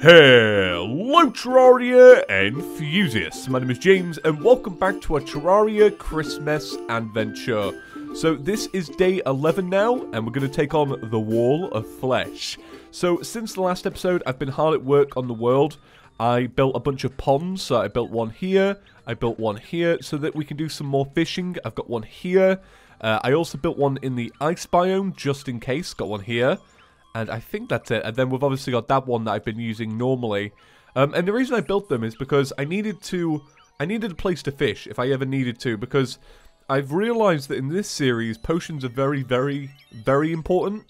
Hello Terraria enthusiasts, my name is James and welcome back to our Terraria Christmas adventure. So this is day 11 now and we're going to take on the Wall of Flesh. So since the last episode I've been hard at work on the world. I built a bunch of ponds, so I built one here, I built one here so that we can do some more fishing. I've got one here, I also built one in the ice biome just in case, got one here. And I think that's it. And then we've obviously got that one that I've been using normally. And the reason I built them is because I needed a place to fish if I ever needed to. Because I've realized that in this series, potions are very, very, very important.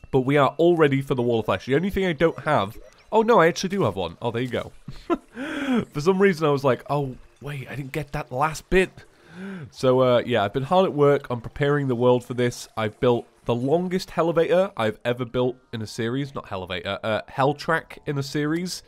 But we are all ready for the Wall of Flesh. The only thing I don't have... Oh, no, I actually do have one. Oh, there you go. For some reason, I was like, oh, wait, I didn't get that last bit. So, yeah, I've been hard at work on preparing the world for this. I've built the longest elevator I've ever built in a series. Not elevator, hell track in a series.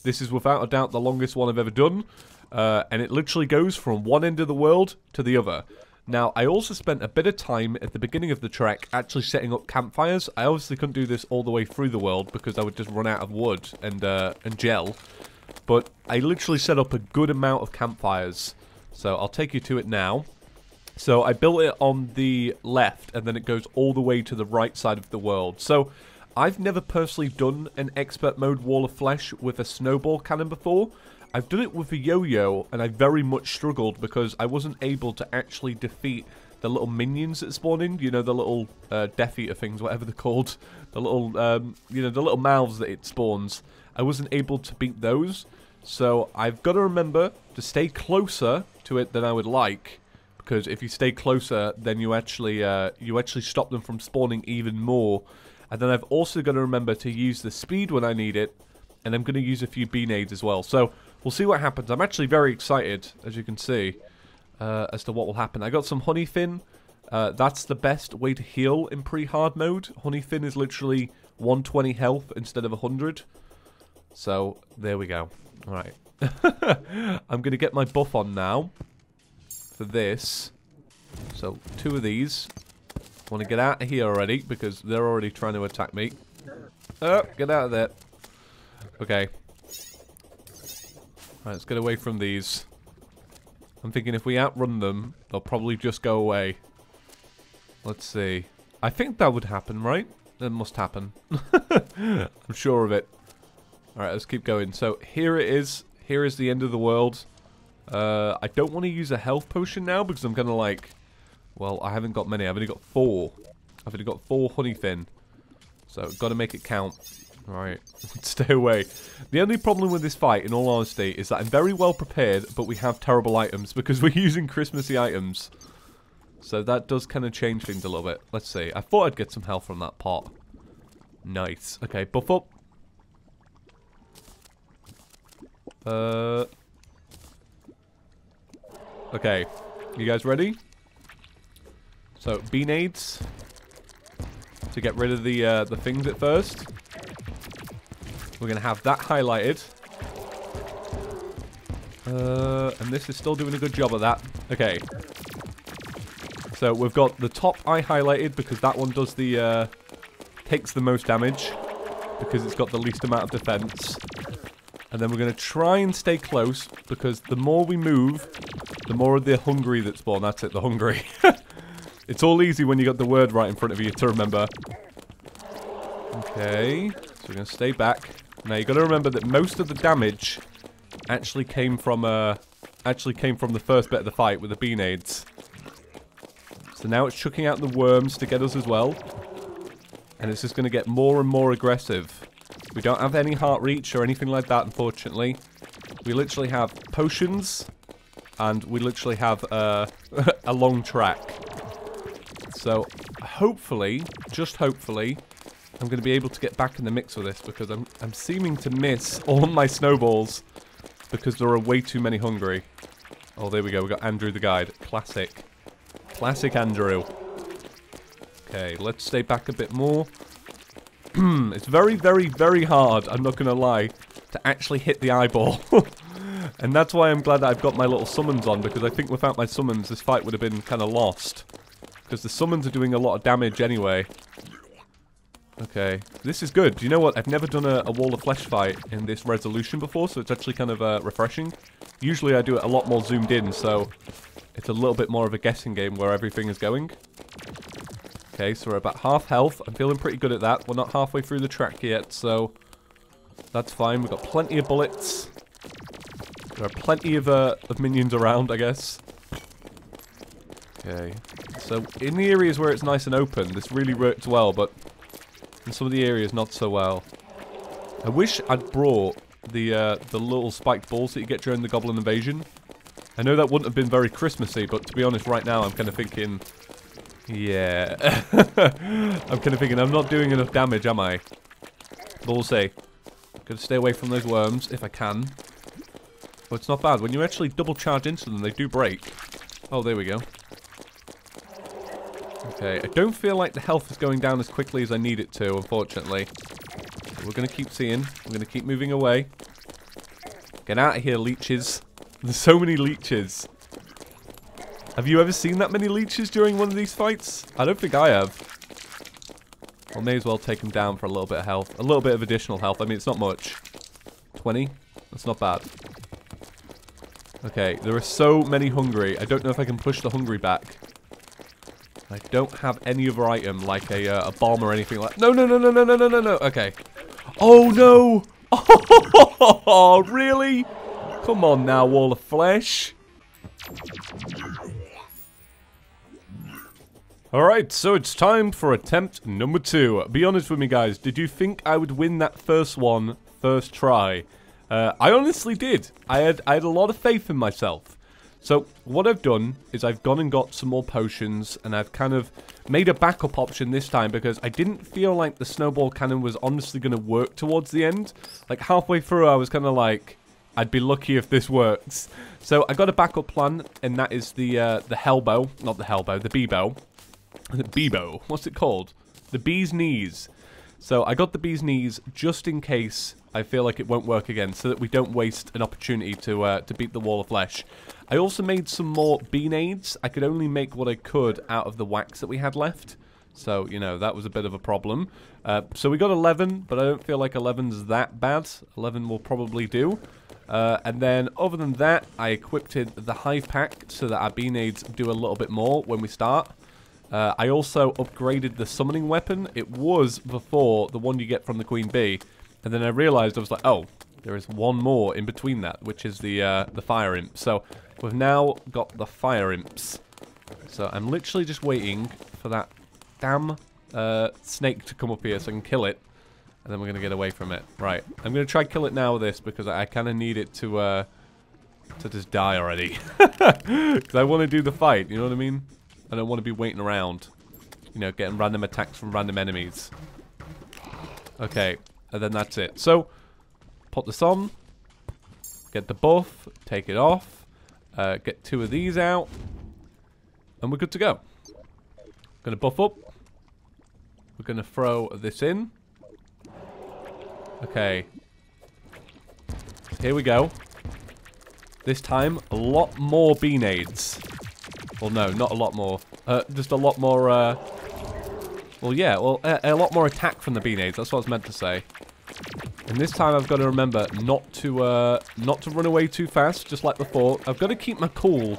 This is without a doubt the longest one I've ever done. And it literally goes from one end of the world to the other. Now, I also spent a bit of time at the beginning of the trek actually setting up campfires. I obviously couldn't do this all the way through the world because I would just run out of wood and gel. But I literally set up a good amount of campfires. So I'll take you to it now. So I built it on the left, and then it goes all the way to the right side of the world. So I've never personally done an expert mode Wall of Flesh with a snowball cannon before. I've done it with a yo-yo, and I very much struggled because I wasn't able to actually defeat the little minions that spawn in. You know, the little Death Eater things, whatever they're called. The little, you know, the little mouths that it spawns. I wasn't able to beat those. So I've got to remember to stay closer to it than I would like. Because if you stay closer, then you actually stop them from spawning even more. And then I've also got to remember to use the speed when I need it. And I'm going to use a few B-nades as well. So we'll see what happens. I'm actually very excited, as you can see, as to what will happen. I got some honey fin. That's the best way to heal in pre-hard mode. Honey fin is literally 120 health instead of 100. So there we go. All right. I'm going to get my buff on now. For this, so 2 of these. I want to get out of here already because they're already trying to attack me. Oh, get out of there. Okay. Alright, let's get away from these. I'm thinking if we outrun them, they'll probably just go away. Let's see. I think that would happen, right? That must happen. I'm sure of it. Alright, let's keep going. So here it is. Here is the end of the world. I don't want to use a health potion now because I'm going to like... Well, I haven't got many. I've only got 4. I've only got 4 honey fin. So, got to make it count. Alright, stay away. The only problem with this fight, in all honesty, is that I'm very well prepared, but we have terrible items because we're using Christmassy items. So that does kind of change things a little bit. Let's see. I thought I'd get some health from that pot. Nice. Okay, buff up. Okay, you guys ready? So, B-nades to get rid of the things at first. We're gonna have that highlighted. And this is still doing a good job of that. Okay. So we've got the top eye highlighted because that one does the takes the most damage because it's got the least amount of defense. And then we're gonna try and stay close because the more we move, the more of the hungry that spawn. That's it, the hungry. It's all easy when you got the word right in front of you to remember. Okay, so we're going to stay back. Now you got to remember that most of the damage actually came from the first bit of the fight with the B-nades. So now it's chucking out the worms to get us as well. And it's just going to get more and more aggressive. We don't have any heart reach or anything like that, unfortunately. We literally have potions. And we literally have a long track. So, hopefully, just hopefully, I'm going to be able to get back in the mix with this because I'm seeming to miss all my snowballs because there are way too many hungry. Oh, there we go. We got Andrew the guide. Classic. Classic Andrew. Okay, let's stay back a bit more. It's very, very, very hard, I'm not going to lie, to actually hit the eyeball. And that's why I'm glad that I've got my little summons on, because I think without my summons, this fight would have been kind of lost. Because the summons are doing a lot of damage anyway. Okay, this is good. Do you know what? I've never done a wall of flesh fight in this resolution before, so it's actually kind of refreshing. Usually I do it a lot more zoomed in, so it's a little bit more of a guessing game where everything is going. Okay, so we're about half health. I'm feeling pretty good at that. We're not halfway through the track yet, so that's fine. We've got plenty of bullets. There are plenty of minions around, I guess. Okay, so in the areas where it's nice and open, this really works well, but in some of the areas, not so well. I wish I'd brought the little spiked balls that you get during the Goblin Invasion. I know that wouldn't have been very Christmassy, but to be honest, right now I'm kind of thinking, yeah, I'm kind of thinking I'm not doing enough damage, am I? But we'll see. Gotta stay away from those worms if I can. But it's not bad. When you actually double charge into them, they do break. Oh, there we go. Okay, I don't feel like the health is going down as quickly as I need it to, unfortunately. We're going to keep seeing. We're going to keep moving away. Get out of here, leeches. There's so many leeches. Have you ever seen that many leeches during one of these fights? I don't think I have. Well, may as well take them down for a little bit of health. A little bit of additional health. I mean, it's not much. 20? That's not bad. Okay, there are so many hungry. I don't know if I can push the hungry back. I don't have any other item like a bomb or anything like. No, no, no, no, no, no, no, no, no. Okay. Oh no! Oh, really? Come on now, wall of flesh. Alright, so it's time for attempt number 2. Be honest with me, guys. Did you think I would win that first one first try? I honestly did. I had a lot of faith in myself. So what I've done is I've gone and got some more potions, and I've kind of made a backup option this time because I didn't feel like the snowball cannon was honestly going to work towards the end. Like halfway through, I was kind of like, I'd be lucky if this works. So I got a backup plan, and that is the hellbow, not the hellbow, the bee-bow. Bee-bow, what's it called? The bee's knees. So I got the bee's knees just in case I feel like it won't work again, so that we don't waste an opportunity to beat the wall of flesh. I also made some more bean aids. I could only make what I could out of the wax that we had left. So, you know, that was a bit of a problem. So we got 11, but I don't feel like 11's that bad. 11 will probably do. And then, other than that, I equipped the hive pack so that our bean aids do a little bit more when we start. I also upgraded the summoning weapon. It was before the one you get from the queen bee. And then I realized, I was like, oh, there is one more in between that, which is the fire imp. So we've now got the fire imps. So I'm literally just waiting for that damn snake to come up here so I can kill it. And then we're going to get away from it. Right, I'm going to try kill it now with this because I kind of need it to just die already. Because I want to do the fight, you know what I mean? I don't want to be waiting around, you know, getting random attacks from random enemies. Okay, and then that's it. So, put this on, get the buff, take it off, get 2 of these out, and we're good to go. Gonna buff up. We're gonna throw this in. Okay. Here we go. This time, a lot more bean aids. Well, no, not a lot more. Just a lot more, well, yeah, well, a lot more attack from the bean aids. That's what I was meant to say. And this time I've got to remember not to run away too fast, just like before. I've got to keep my cool.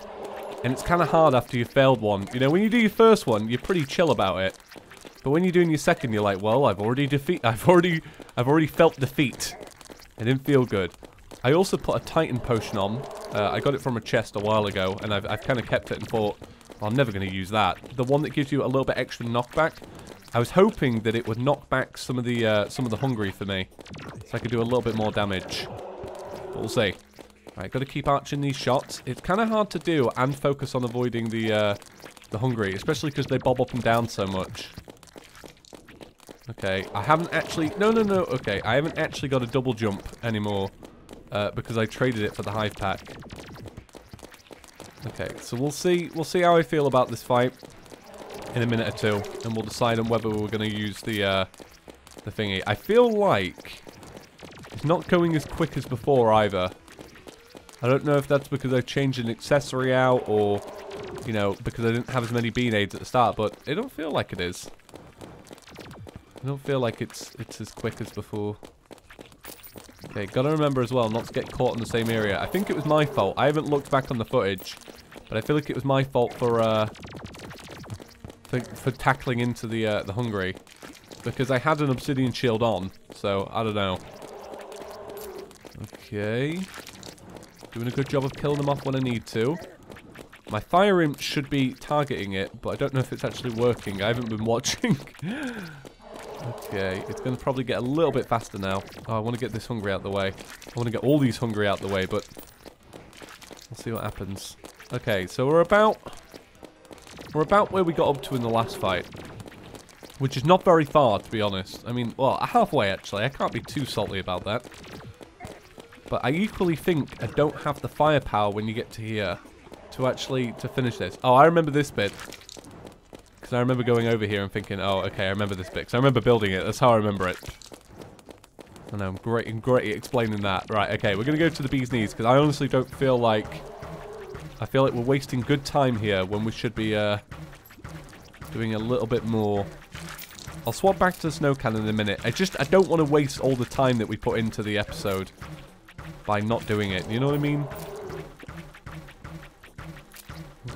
And it's kind of hard after you failed one. You know, when you do your first one, you're pretty chill about it. But when you're doing your second, you're like, well, I've already felt defeat. It didn't feel good. I also put a Titan potion on. I got it from a chest a while ago, and I've kind of kept it and thought, well, I'm never going to use that. The one that gives you a little bit extra knockback. I was hoping that it would knock back some of the hungry for me, so I could do a little bit more damage. But we'll see. Right, got to keep arching these shots. It's kind of hard to do and focus on avoiding the hungry, especially because they bob up and down so much. Okay, I haven't actually... No. Okay, I haven't actually got a double jump anymore. Because I traded it for the hive pack. Okay, so we'll see how I feel about this fight in a minute or two, and we'll decide on whether we're going to use the thingy. I feel like it's not going as quick as before either. I don't know if that's because I changed an accessory out, or because I didn't have as many bean aids at the start, but it don't feel like it is. I don't feel like it's as quick as before. Okay, gotta remember as well not to get caught in the same area. I think it was my fault. I haven't looked back on the footage, but I feel like it was my fault for tackling into the hungry, because I had an obsidian shield on. So I don't know. Okay, doing a good job of killing them off when I need to. My fire imp should be targeting it, but I don't know if it's actually working. I haven't been watching. Okay, it's going to probably get a little bit faster now. Oh, I want to get this hungry out the way. I want to get all these hungry out the way, but we'll see what happens. Okay, so we're about where we got up to in the last fight, which is not very far, to be honest. I mean, well, halfway actually. I can't be too salty about that. But I equally think I don't have the firepower when you get to here to finish this. Oh, I remember this bit. Because I remember going over here and thinking, oh, okay, I remember this bit. Because I remember building it. That's how I remember it. I know, I'm great at explaining that. Right, okay, we're going to go to the bee's knees. Because I honestly don't feel like... I feel like we're wasting good time here when we should be doing a little bit more. I'll swap back to the snow cannon in a minute. I don't want to waste all the time that we put into the episode by not doing it. You know what I mean?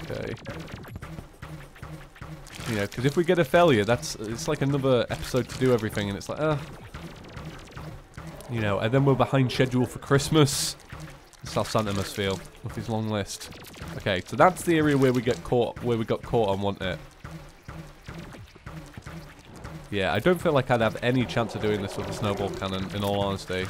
Okay. You know, because if we get a failure, it's like another episode to do everything, and it's like, you know, and then we're behind schedule for Christmas. That's how Santa must feel with his long list. Okay, so that's the area where we got caught on, wasn't it? Yeah, I don't feel like I'd have any chance of doing this with a snowball cannon, in all honesty.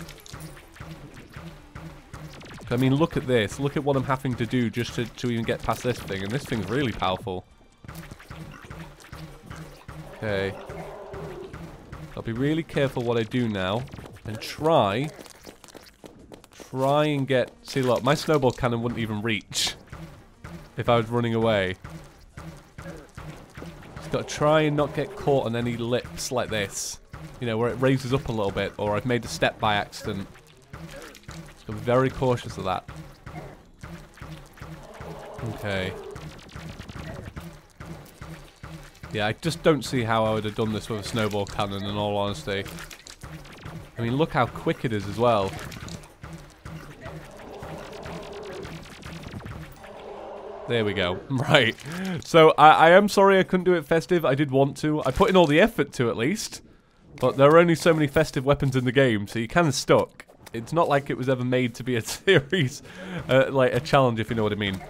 I mean, look at this. Look at what I'm having to do just to even get past this thing, and this thing's really powerful. Okay. I'll be really careful what I do now, and try and get... See, look, my snowball cannon wouldn't even reach if I was running away. Just got to try and not get caught on any lips like this. You know, where it raises up a little bit, or I've made a step by accident. Just got to be very cautious of that. Okay. Yeah, I just don't see how I would have done this with a snowball cannon, in all honesty. I mean, look how quick it is as well. There we go. Right. So, I am sorry I couldn't do it festive. I did want to. I put in all the effort to, at least. But there are only so many festive weapons in the game, so you're kind of stuck. It's not like it was ever made to be a series, like a challenge, if you know what I mean.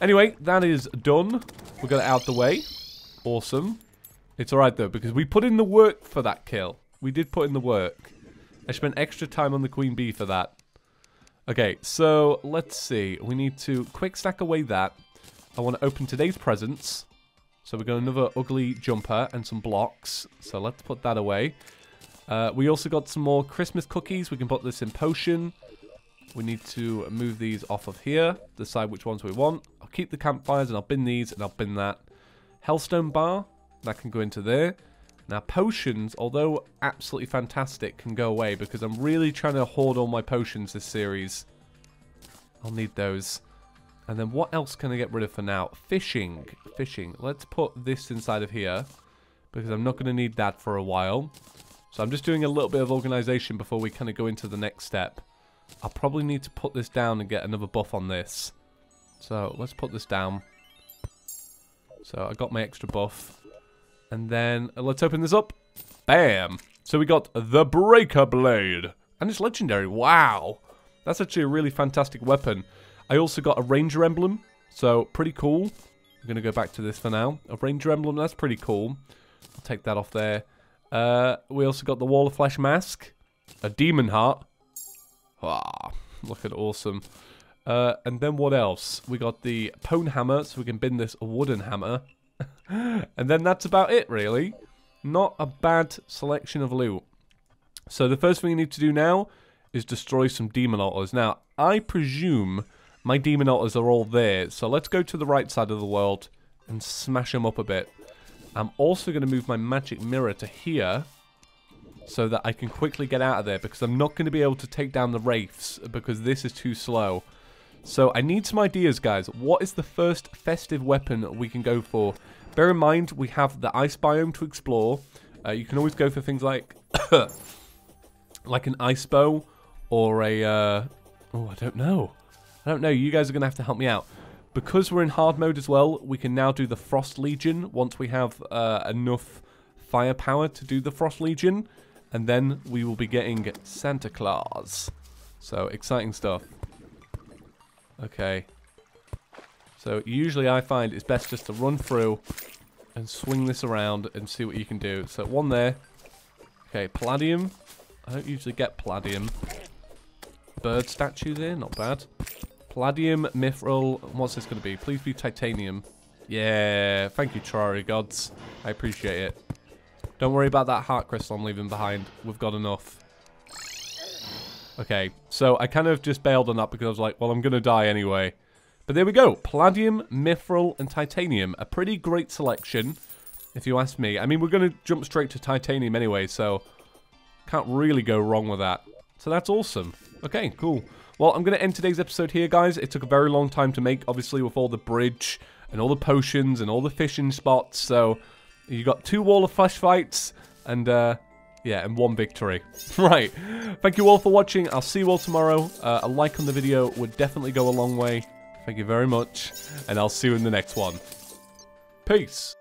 Anyway, that is done. We got it out the way. Awesome. It's alright though, because we put in the work for that kill. We did put in the work. I spent extra time on the queen bee for that. Okay, so let's see. We need to quick stack away that. I want to open today's presents. So we got another ugly jumper and some blocks. So let's put that away. We also got some more Christmas cookies. We can put this in potion. We need to move these off of here. Decide which ones we want. I'll keep the campfires and I'll bin these and I'll bin that. Hellstone bar, that can go into there. Now potions, although absolutely fantastic, can go away because I'm really trying to hoard all my potions this series. I'll need those. And then what else can I get rid of for now? Fishing. Let's put this inside of here because I'm not going to need that for a while. So I'm just doing a little bit of organization before we kind of go into the next step. I'll probably need to put this down and get another buff on this. So let's put this down. So I got my extra buff. And then let's open this up. Bam! So we got the Breaker Blade. And it's legendary. Wow! That's actually a really fantastic weapon. I also got a Ranger Emblem. So pretty cool. I'm going to go back to this for now. A Ranger Emblem, that's pretty cool. I'll take that off there. We also got the Wall of Flesh Mask. A Demon Heart. Ah, looking awesome. And then what else? We got the Pone Hammer, so we can bin this wooden hammer. And then that's about it, really. Not a bad selection of loot. So the first thing you need to do now is destroy some demon altars. Now, I presume my demon altars are all there. So let's go to the right side of the world and smash them up a bit. I'm also going to move my magic mirror to here so that I can quickly get out of there because I'm not going to be able to take down the wraiths because this is too slow. So I need some ideas, guys. What is the first festive weapon we can go for? Bear in mind, we have the ice biome to explore. You can always go for things like like an ice bow or a oh, I don't know. You guys are going to have to help me out. Because we're in hard mode as well, we can now do the Frost Legion once we have enough firepower to do the Frost Legion. And then we will be getting Santa Claus. So, exciting stuff. Okay. So, usually I find it's best just to run through and swing this around and see what you can do. So, one there. Okay, Palladium. I don't usually get Palladium. Bird statue there, not bad. Palladium, Mithril, what's this going to be? Please be Titanium. Yeah, thank you, Terraria gods. I appreciate it. Don't worry about that heart crystal I'm leaving behind. We've got enough. Okay, so I kind of just bailed on that because I was like, well, I'm going to die anyway. But there we go. Palladium, Mithril, and Titanium. A pretty great selection, if you ask me. I mean, we're going to jump straight to Titanium anyway, so can't really go wrong with that. So that's awesome. Okay, cool. Well, I'm going to end today's episode here, guys. It took a very long time to make, obviously, with all the bridge and all the potions and all the fishing spots. So, you got 2 Wall of Flesh fights and, yeah, and 1 victory. Right. Thank you all for watching. I'll see you all tomorrow. A like on the video would definitely go a long way. Thank you very much. And I'll see you in the next one. Peace.